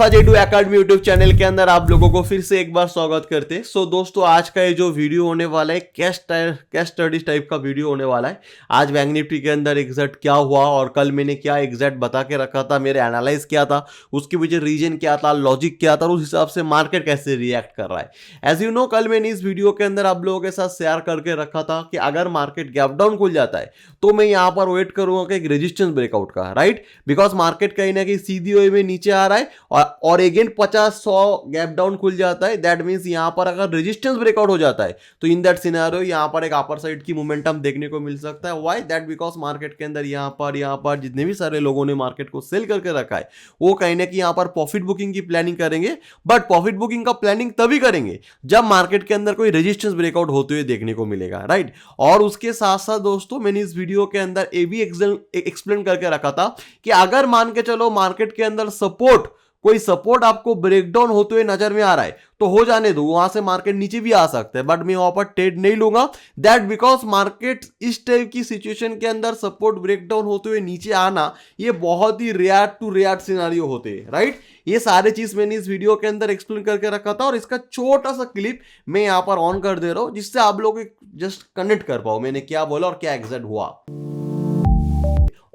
Alpha J2 academy YouTube channel के अंदर आप लोगों को फिर से एक बार स्वागत करते हैं। सो दोस्तों, आज का ये जो वीडियो होने वाला है केस स्टडीज टाइप का वीडियो होने वाला है। आज बैंक निफ्टी के अंदर एग्जैक्ट क्या हुआ और कल मैंने क्या एग्जैक्ट बता के रखा था, मेरे एनालाइज क्या था, उसके पीछे रीजन क्या था, लॉजिक क्या था और उस हिसाब से मार्केट कैसे रिएक्ट कर रहा है। एज यू नो, कल मैंने इस वीडियो के अंदर आप लोगों के साथ शेयर करके रखा था कि अगर मार्केट गैप डाउन खुल जाता है तो मैं यहां पर वेट करूंगा कि एक रेजिस्टेंस ब्रेकआउट का, राइट, बिकॉज मार्केट कहीं ना कहीं सीधी वे में नीचे आ रहा है और अगेन 50-100 गैप डाउन खुल जाता है। दैट मींस यहां पर अगर रेजिस्टेंस ब्रेकआउट हो जाता है तो इन दैट सिनेरियो यहां पर एक अपर साइड की मोमेंटम देखने को मिल सकता है। Why that? बिकॉज मार्केट के अंदर यहां पर जितने भी सारे लोगों ने मार्केट को सेल करके रखा है वो कहीं ना कहीं यहां पर प्रॉफिट बुकिंग की प्लानिंग करेंगे। बट प्रॉफिट बुकिंग का प्लानिंग तभी करेंगे जब मार्केट के अंदर कोई रेजिस्टेंस ब्रेकआउट होते हुए देखने को मिलेगा, राइट। और उसके साथ साथ दोस्तों, मैंने इस वीडियो के अंदर ये भी एक्सप्लेन करके रखा था कि अगर मान के चलो मार्केट के अंदर कोई सपोर्ट आपको ब्रेकडाउन होते हुए नजर में आ रहा है तो हो जाने दो, वहां से मार्केट नीचे भी आ सकता है, बट मैं वहां पर ट्रेड नहीं लूंगा। दैट बिकॉज मार्केट इस टाइप की सिचुएशन के अंदर सपोर्ट ब्रेकडाउन होते हुए नीचे आना ये बहुत ही रेयर टू रेयर सिनेरियो होते हैं, राइट। ये सारे चीज मैंने इस वीडियो के अंदर एक्सप्लेन करके रखा था और इसका छोटा सा क्लिप मैं यहां पर ऑन कर दे रहा हूं जिससे आप लोग जस्ट कनेक्ट कर पाओ मैंने क्या बोला और क्या एग्जैक्ट हुआ।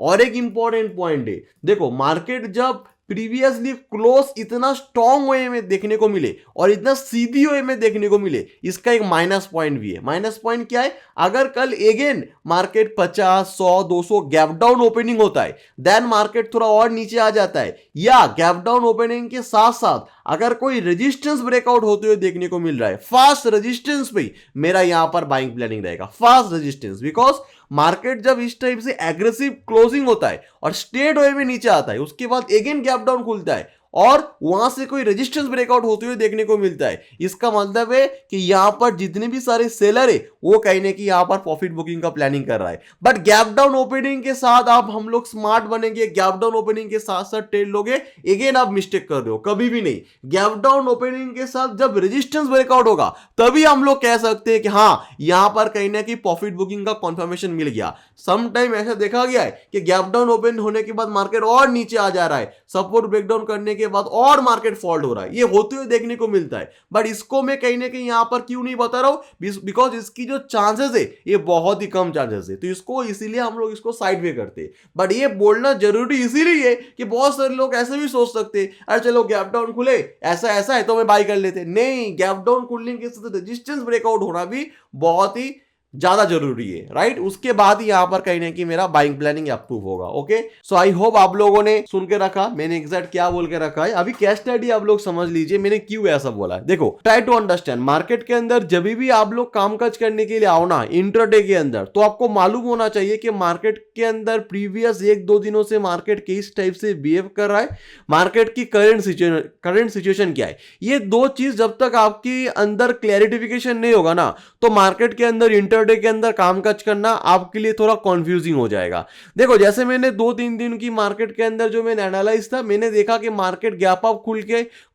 और एक इंपॉर्टेंट पॉइंट है, देखो मार्केट जब प्रीवियसली क्लोज इतना स्ट्रॉन्ग वे में देखने को मिले और इतना सीधी वे में देखने को मिले, इसका एक माइनस पॉइंट भी है। माइनस पॉइंट क्या है? अगर कल again market 50, 100, 200 gap down opening होता है, देन मार्केट थोड़ा और नीचे आ जाता है, या गैप डाउन ओपनिंग के साथ साथ अगर कोई रेजिस्टेंस ब्रेकआउट होते हुए देखने को मिल रहा है, फास्ट रेजिस्टेंस पे मेरा यहां पर बाइंग प्लानिंग रहेगा। फास्ट रेजिस्टेंस, बिकॉज मार्केट जब इस टाइप से एग्रेसिव क्लोजिंग होता है और स्ट्रेट वे में नीचे आता है, उसके बाद अगेन गैप डाउन खुलता है और वहां से कोई रेजिस्टेंस ब्रेकआउट होते हुए देखने को मिलता है, इसका मतलब है कि यहां पर जितने भी सारे सेलर है वो कहीं ना कहीं यहां पर प्रॉफिट बुकिंग का प्लानिंग कर रहा है। बट गैप डाउन ओपनिंग के साथ आप हम लोग स्मार्ट बनेंगे, गैप डाउन ओपनिंग के साथ साथ ट्रेड लोगे, अगेन आप मिस्टेक कर रहे हो, कभी भी नहीं। गैप डाउन ओपनिंग के साथ जब रेजिस्टेंस ब्रेकआउट होगा तभी हम लोग कह सकते हैं कि हाँ, यहां पर कहीं ना कहीं प्रॉफिट बुकिंग का कंफर्मेशन मिल गया। सम टाइम ऐसा देखा गया है कि गैप डाउन ओपन होने के बाद मार्केट और नीचे आ जा रहा है, सपोर्ट ब्रेकडाउन करने के बाद और मार्केट फॉल्ट हो रहा है, ये होते हुए देखने को मिलता है। बट इसको मैं कहीं ना कहीं यहां पर क्यों नहीं बता रहा हूं? बिकॉज इसकी जो चांसेस है ये बहुत ही कम चांसेस है, तो इसको इसीलिए हम लोग इसको साइड वे करते हैं। बट ये बोलना जरूरी इसीलिए है कि बहुत सारे लोग ऐसे भी सोच सकते हैं, अरे चलो गैप डाउन खुले, ऐसा ऐसा है तो मैं बाय कर लेते। नहीं, गैप डाउन खुलने के साथ रेजिस्टेंस ब्रेकआउट होना भी बहुत ही ज्यादा जरूरी है, राइट। उसके बाद ही यहां पर कहीं ना कहीं मेरा बाइंग प्लानिंग अप्रूव होगा। ओके, सो आई होप आप लोगों ने सुन के रखा, मैंने एग्जैक्ट क्या बोल के रखा है। अभी कैश स्टडी आप लोग समझ लीजिए मैंने क्यों ऐसा बोला है। देखो, ट्राई टू अंडरस्टैंड, मार्केट के अंदर जब भी आप लोग कामकाज करने के लिए आओ ना इंट्राडे के अंदर, तो आपको मालूम होना चाहिए कि मार्केट के अंदर प्रीवियस 1-2 दिनों से मार्केट किस टाइप से बिहेव कर रहा है, मार्केट की करंट सिचुएशन क्या है। ये दो चीज जब तक आपके अंदर क्लैरिफिकेशन नहीं होगा ना, तो मार्केट के अंदर इंटरडे के अंदर कामकाज करना आपके लिए थोड़ा कंफ्यूजिंग हो जाएगा। देखो, जैसे मैंने 2-3 दिन की मार्केट के अंदर जो मैंने एनालाइज था, मैंने देखा कि मार्केट गैप अप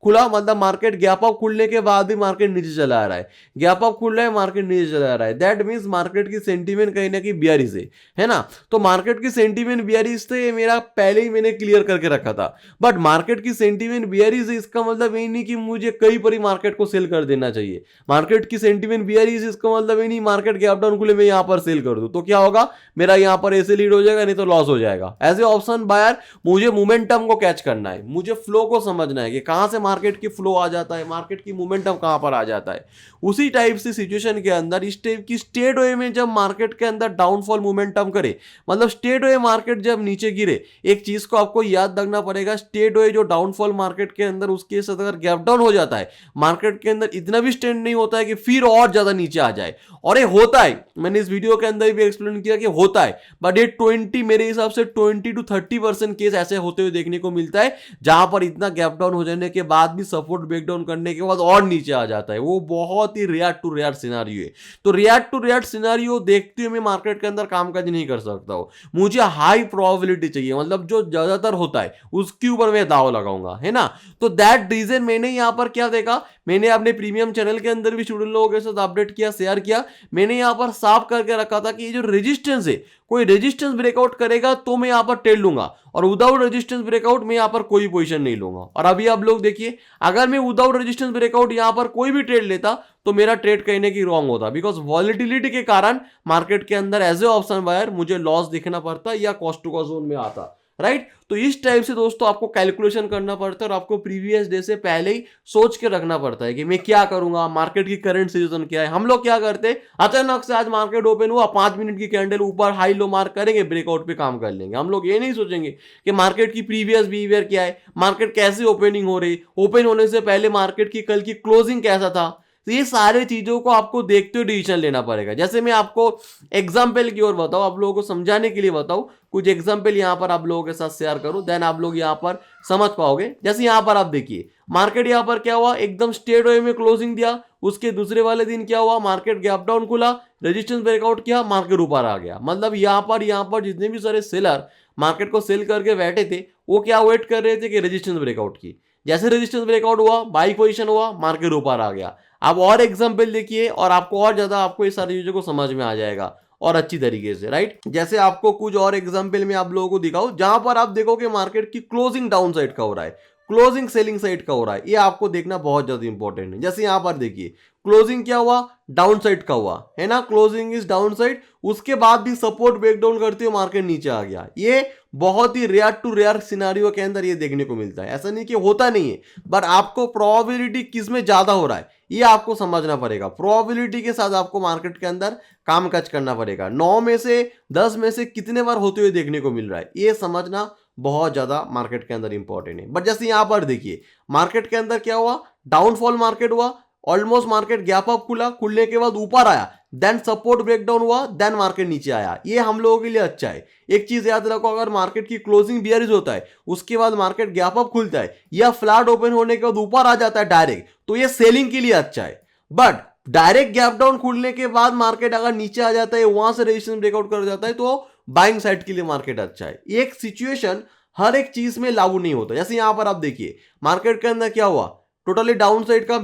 खुला, मतलब मार्केट गैप अप खुलने के बाद भी मार्केट नीचे चला आ रहा है, गैप अप खुल रहा है, मार्केट नीचे चला आ रहा है। दैट मींस मार्केट की सेंटीमेंट कहीं ना कहीं बियरिश है ना। तो मार्केट की सेंटीमेंट बियरिश थे, ये मेरा पहले ही मैंने क्लियर करके रखा था। बट मार्केट की सेंटीमेंट बियरिश है, इसका मतलब ये नहीं कि मुझे कई बारी मार्केट को सेल कर देना चाहिए। मार्केट की सेंटीमेंट बियरिश इसका मतलब ये नहीं मार्केट गैप डाउन खुले मैं यहां पर सेल कर दूं तो क्या होगा, मेरा यहां पर ऐसे लीड हो जाएगा, नहीं तो लॉस हो जाएगा। एज ए ऑप्शन बायर मुझे मोमेंटम को कैच करना है, मुझे फ्लो को समझना है कि कहां से मार्केट की फ्लो आ जाता है, मार्केट की मोमेंटम कहां पर आ जाता है। उसी टाइप से सिचुएशन के अंदर इस टाइप की स्टेट वे में जब मार्केट के अंदर डाउनफॉल मोमेंटम करे, मतलब स्टेट वे मार्केट जब नीचे गिरे, एक चीज को आपको याद रखना पड़ेगा, स्टेट वे जो डाउनफॉल मार्केट के अंदर उसके साथ अगर गैप डाउन हो जाता है, मार्केट के अंदर इतना भी स्टैंड नहीं होता है कि फिर और ज्यादा नीचे आ जाए। और ये होता है, मैंने इस वीडियो के अंदर भी एक्सप्लेन किया कि होता है, बट ये 20 मेरे हिसाब से 20 to 30% केस ऐसे होते हुए देखने को मिलता है जहां पर इतना गैप डाउन हो जाने के बाद भी सपोर्ट ब्रेकडाउन करने के बाद और नीचे आ जाता है। वो बहुत ही रेयर टू रेयर सिनेरियो है। तो रेयर टू रेयर सिनेरियो देखते हुए मैं मार्केट के अंदर कामकाज नहीं कर सकता हूं, मुझे हाई प्रोबेबिलिटी चाहिए, मतलब जो ज्यादातर होता है उसके ऊपर मैं दाव लगाऊंगा, है ना। तो दैट रीजन मैंने यहां पर क्या देखा, मैंने अपने प्रीमियम चैनल के अंदर भी स्टूडेंट लोगों के साथ अपडेट किया, शेयर किया, मैंने यहां यहाँ पर साफ करके रखा था कि ये जो रेजिस्टेंस है, कोई रेजिस्टेंस ब्रेकआउट करेगा तो मैं यहाँ पर ट्रेड लूंगा, और विदाउट रेजिस्टेंस ब्रेकआउट मैं यहाँ पर कोई पोजीशन नहीं लूंगा। और अभी आप लोग देखिए, अगर मैं विदाउट रेजिस्टेंस ब्रेकआउट यहाँ पर कोई भी ट्रेड लेता तो मेरा ट्रेड कहीं ना कहीं रॉन्ग होता, बिकॉज वॉलिटिलिटी के कारण मार्केट के अंदर एज ए ऑप्शन बायर मुझे लॉस दिखना पड़ता या कॉस्ट टू कॉस्ट जोन में आता, राइट। तो इस टाइप से दोस्तों आपको कैलकुलेशन करना पड़ता है और आपको प्रीवियस डे से पहले ही सोच के रखना पड़ता है कि मैं क्या करूंगा, मार्केट की करंट सिचुएशन क्या है। हम लोग क्या करते हैं, अचानक से आज मार्केट ओपन हुआ, 5 मिनट की कैंडल ऊपर हाई लो मार्क करेंगे, ब्रेकआउट पे काम कर लेंगे। हम लोग ये नहीं सोचेंगे कि मार्केट की प्रीवियस बिहेवियर क्या है, मार्केट कैसे ओपनिंग हो रही, ओपन होने से पहले मार्केट की कल की क्लोजिंग कैसा था। तो ये सारे चीजों को आपको देखते हुए डिसीजन लेना पड़ेगा। जैसे मैं आपको एग्जांपल की ओर बताऊं, आप लोगों को समझाने के लिए बताऊं, कुछ एग्जांपल यहां पर आप लोगों के साथ शेयर करूं, देन आप लोग यहां पर समझ पाओगे। जैसे यहां पर आप देखिए, मार्केट यहां पर क्या हुआ, एकदम स्ट्रेट वे में क्लोजिंग दिया, उसके दूसरे वाले दिन क्या हुआ, मार्केट गैप डाउन खुला, रेजिस्टेंस ब्रेकआउट किया, मार्केट ऊपर आ गया। मतलब यहां पर जितने भी सारे सेलर मार्केट को सेल करके बैठे थे, वो क्या वेट कर रहे थे कि रेजिस्टेंस ब्रेकआउट की। जैसे रेजिस्टेंस ब्रेकआउट हुआ, बाई पोजीशन हुआ, मार्केट ऊपर आ गया। आप और एग्जांपल देखिए और आपको और ज्यादा आपको ये सारी चीजों को समझ में आ जाएगा और अच्छी तरीके से, राइट। जैसे आपको कुछ और एग्जांपल में आप लोगों को दिखाऊं जहां पर आप देखोगे मार्केट की क्लोजिंग डाउन साइड का हो रहा है, क्लोजिंग सेलिंग साइड का हो रहा है, ये आपको देखना बहुत ज्यादा इंपॉर्टेंट है। जैसे यहां पर देखिए, क्लोजिंग क्या हुआ, डाउन साइड का हुआ है ना, क्लोजिंग इज डाउन साइड, उसके बाद भी सपोर्ट ब्रेकडाउन करते हुए मार्केट नीचे आ गया। ये बहुत ही रेयर टू रेयर सिनारियो के अंदर ये देखने को मिलता है। ऐसा नहीं कि होता नहीं है, बट आपको प्रोबेबिलिटी किस में ज्यादा हो रहा है ये आपको समझना पड़ेगा। प्रोबेबिलिटी के साथ आपको मार्केट के अंदर काम काज करना पड़ेगा। 9 में से 10 में से कितने बार होते हुए देखने को मिल रहा है, ये समझना बहुत ज्यादा मार्केट के अंदर इंपॉर्टेंट है। बट जैसे यहां पर देखिए, मार्केट के अंदर क्या हुआ, डाउनफॉल मार्केट हुआ, ऑलमोस्ट मार्केट गैप अप खुला, खुलने के बाद ऊपर आया, देन सपोर्ट ब्रेकडाउन हुआ, देन मार्केट नीचे आया। ये हम लोगों के लिए अच्छा है। एक चीज याद रखो, अगर मार्केट की क्लोजिंग बियरिश होता है, उसके बाद मार्केट गैप अप खुलता है या फ्लैट ओपन होने के बाद ऊपर आ जाता है डायरेक्ट, तो ये सेलिंग के लिए अच्छा है। बट डायरेक्ट गैप डाउन खुलने के बाद मार्केट अगर नीचे आ जाता है, वहां से रेजिस्टेंस ब्रेकआउट कर जाता है, तो बाइंग साइड के लिए मार्केट अच्छा है। एक सिचुएशन हर एक चीज में लागू नहीं होता। जैसे यहां पर आप देखिए, मार्केट के अंदर क्या हुआ, टोटली डाउन साइड का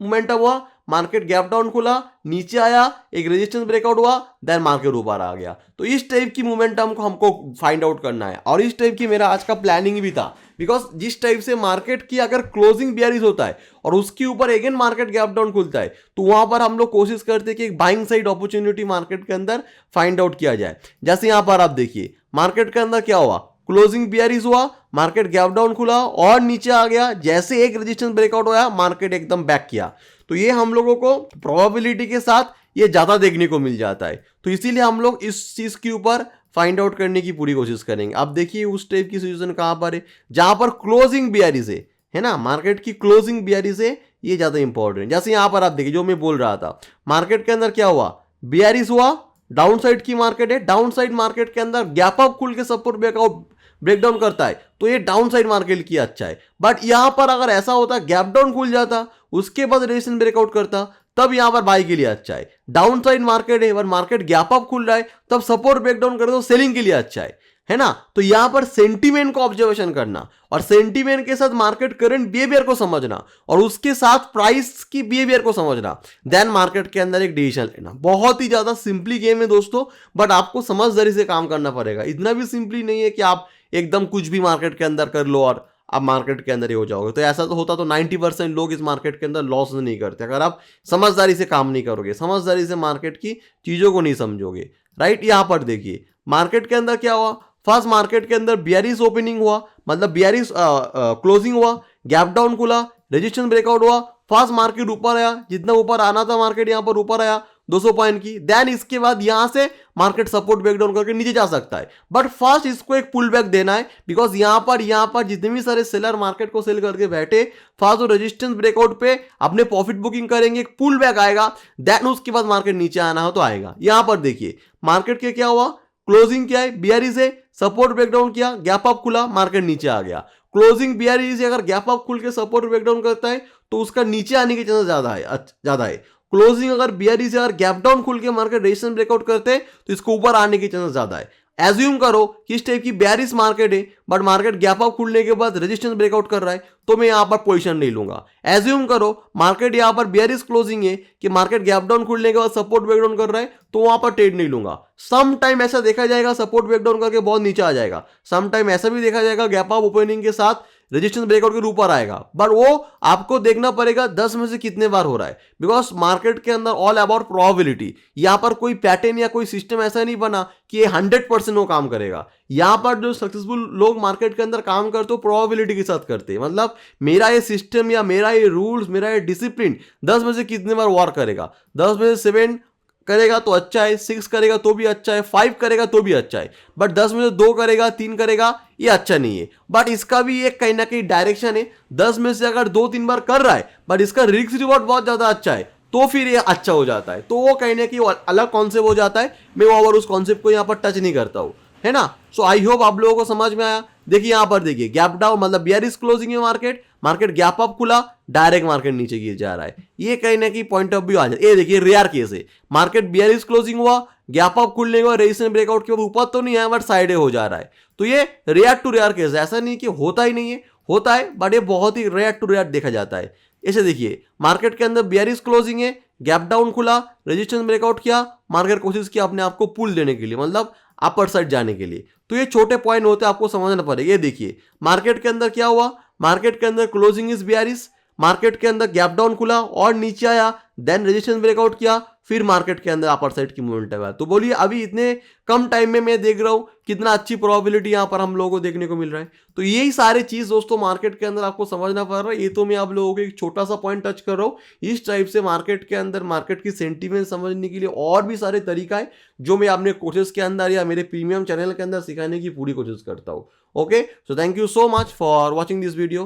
मोमेंटम हुआ, मार्केट गैप डाउन खुला, नीचे आया, एक रेजिस्टेंस ब्रेकआउट हुआ, देन मार्केट ऊपर आ गया। तो इस टाइप की मोमेंटम को हमको फाइंड आउट करना है, और इस टाइप की मेरा आज का प्लानिंग भी था। बिकॉज जिस टाइप से मार्केट की अगर क्लोजिंग बियरिश होता है और उसके ऊपर अगेन मार्केट गैप डाउन खुलता है, तो वहां पर हम लोग कोशिश करते हैं कि एक बाइंग साइड अपॉर्चुनिटी मार्केट के अंदर फाइंड आउट किया जाए। जैसे यहां पर आप देखिए, मार्केट के अंदर क्या हुआ, क्लोजिंग बियरिश हुआ, मार्केट गैप डाउन खुला और नीचे आ गया, जैसे एक रेजिस्टेंस ब्रेकआउट हुआ, मार्केट एकदम बैक किया। तो ये हम लोगों को प्रोबेबिलिटी के साथ ये ज्यादा देखने को मिल जाता है। तो इसीलिए हम लोग इस चीज के ऊपर फाइंड आउट करने की पूरी कोशिश करेंगे। अब देखिए उस टाइप की सिचुएशन कहां पर है, जहां पर क्लोजिंग बियरिश है ना, मार्केट की क्लोजिंग बियरिश है, ये ज्यादा इंपॉर्टेंट। जैसे यहां पर आप देखिए, जो मैं बोल रहा था, मार्केट के अंदर क्या हुआ, बियरिश हुआ, डाउन साइड की मार्केट है, डाउन साइड मार्केट के अंदर गैप अप खुल के सपोर्ट ब्रेकडाउन करता है, तो ये डाउन साइड मार्केट की अच्छा है। बट यहां पर अगर ऐसा होता, गैप डाउन खुल जाता, उसके बाद रेजिस्टेंस ब्रेकआउट करता, तब यहां पर बाई के लिए अच्छा है। डाउन साइड मार्केट है, मार्केट गैप अप खुल रहा है, तब सपोर्ट ब्रेकडाउन करे तो सेलिंग के लिए अच्छा है ना। तो यहां पर सेंटीमेंट को ऑब्जर्वेशन करना, और सेंटीमेंट के साथ मार्केट करंट बिहेवियर को समझना, और उसके साथ प्राइस की बिहेवियर को समझना, देन मार्केट के अंदर एक डिसीजन लेना। बहुत ही ज्यादा सिंपली गेम है दोस्तों, बट आपको समझदारी से काम करना पड़ेगा। इतना भी सिंपली नहीं है कि आप एकदम कुछ भी मार्केट के अंदर कर लो और आप मार्केट के अंदर ही हो जाओगे। तो ऐसा तो होता तो 90% लोग इस मार्केट के अंदर लॉस नहीं करते, अगर आप समझदारी से काम नहीं करोगे, समझदारी से मार्केट की चीजों को नहीं समझोगे, राइट। यहां पर देखिए, मार्केट के अंदर क्या हुआ, फर्स्ट मार्केट के अंदर बियरिश ओपनिंग हुआ, मतलब बियरिश क्लोजिंग हुआ, गैप डाउन खुला, रेजिस्टेंस ब्रेकआउट हुआ, फर्स्ट मार्केट ऊपर आया, जितना ऊपर आना था मार्केट यहां पर ऊपर आया 200 पॉइंट की, देन इसके बाद यहां से मार्केट सपोर्ट ब्रेकडाउन करके नीचे जा सकता है। बट फर्स्ट इसको एक पुल बैक देना है, बिकॉज यहां पर जितने भी सारे सेलर मार्केट को सेल करके बैठे, फर्स्ट रेजिस्टेंस ब्रेकआउट पे अपने प्रॉफिट बुकिंग करेंगे, एक पुल बैक आएगा, देन उसके बाद मार्केट नीचे आना हो तो आएगा। यहां पर देखिए, मार्केट के क्या हुआ, क्लोजिंग क्या है, बियरिश है, सपोर्ट ब्रेकडाउन किया, गैप अप खुला, मार्केट नीचे आ गया। क्लोजिंग बियरिश है, अगर गैप अप खुल के सपोर्ट ब्रेकडाउन करता है तो उसका नीचे आने के चांसेस ज्यादा है। क्लोजिंग अगर बियरिश है और गैप डाउन खुल के मार्केट रेजिस्टेंस ब्रेकआउट करते हैं तो इसको ऊपर आने के चांसेस ज्यादा है। एज्यूम करो कि इस टाइप की बेयरिश मार्केट है, बट मार्केट गैप अप खुलने के बाद रेजिस्टेंस ब्रेकआउट कर रहा है, तो मैं यहां पर पोजीशन नहीं लूंगा। एज्यूम करो मार्केट यहां पर बेयरिश क्लोजिंग है कि मार्केट गैप डाउन खुलने के बाद सपोर्ट ब्रेकडाउन कर रहा है, तो वहां पर ट्रेड नहीं लूंगा। सम टाइम ऐसा देखा जाएगा सपोर्ट ब्रेकडाउन करके बहुत नीचे आ जाएगा, सम टाइम ऐसा भी देखा जाएगा गैप अप ओपनिंग के साथ रेजिस्टेंस ब्रेकआउट के ऊपर आएगा, बट वो आपको देखना पड़ेगा 10 में से कितने बार हो रहा है, बिकॉज मार्केट के अंदर ऑल अबाउट प्रोबेबिलिटी। यहां पर कोई पैटर्न या कोई सिस्टम ऐसा नहीं बना कि ये 100% वो काम करेगा। यहां पर जो सक्सेसफुल लोग मार्केट के अंदर काम करते हो प्रोबेबिलिटी के साथ करते हैं, मतलब मेरा ये सिस्टम या मेरा ये रूल्स, मेरा ये डिसिप्लिन 10 में से कितने बार वर्क करेगा। 10 में से 7 करेगा तो अच्छा है, 6 करेगा तो भी अच्छा है, 5 करेगा तो भी अच्छा है, बट 10 में से 2 करेगा, 3 करेगा, ये अच्छा नहीं है। बट इसका भी एक कहीं ना कहीं डायरेक्शन है। 10 में से अगर 2-3 बार कर रहा है बट इसका रिस्क रिवॉर्ड बहुत ज्यादा अच्छा है, तो फिर ये अच्छा हो जाता है, तो वो कहीं ना कहीं अलग कॉन्सेप्ट हो जाता है। मैं ओवर उस कॉन्सेप्ट को यहाँ पर टच नहीं करता हूँ, है ना। सो आई होप आप लोगों को समझ में आया। देखिए यहाँ पर देखिए गैप डाउन मतलब बेयरिश क्लोजिंग है मार्केट, मार्केट गैप अप खुला, डायरेक्ट मार्केट नीचे गिर जा रहा है। ये कहीं ना कहीं पॉइंट ऑफ व्यू आ जाए। ये देखिए रेयर केस है, मार्केट बेयरिश क्लोजिंग हुआ, गैप अप खुलने के बाद रेजिस्टेंस ब्रेकआउट के बाद ऊपर तो नहीं आया बट साइड हो जा रहा है, तो ये रेयर टू रेयर केस है। ऐसा नहीं कि होता ही नहीं है, होता है, बट ये बहुत ही रेयर टू रेयर देखा जाता है। ऐसे देखिए मार्केट के अंदर बेयरिश क्लोजिंग है, गैप डाउन खुला, रेजिस्टेंस ब्रेकआउट किया, मार्केट कोशिश किया अपने आप को पुल देने के लिए, मतलब अपर साइड जाने के लिए। तो ये छोटे पॉइंट होते हैं, आपको समझना पड़ेगा। ये देखिए मार्केट के अंदर क्या हुआ, मार्केट के अंदर क्लोजिंग इज बेयरिश, मार्केट के अंदर गैप डाउन खुला और नीचे आया, देन रेजिस्टेंस ब्रेकआउट किया, फिर मार्केट के अंदर अपर साइड की मूवमेंट है। तो बोलिए अभी इतने कम टाइम में मैं देख रहा हूं कितना अच्छी प्रोबेबिलिटी यहां पर हम लोगों को देखने को मिल रहा है। तो यही सारे चीज दोस्तों मार्केट के अंदर आपको समझना पड़ रहा है। ये तो मैं आप लोगों को एक छोटा सा पॉइंट टच कर रहा हूं। इस टाइप से मार्केट के अंदर मार्केट की सेंटीमेंट समझने के लिए और भी सारे तरीका है जो मैं अपने कोर्सेज के अंदर या मेरे प्रीमियम चैनल के अंदर सिखाने की पूरी कोशिश करता हूँ। Okay, so thank you so much for watching this video.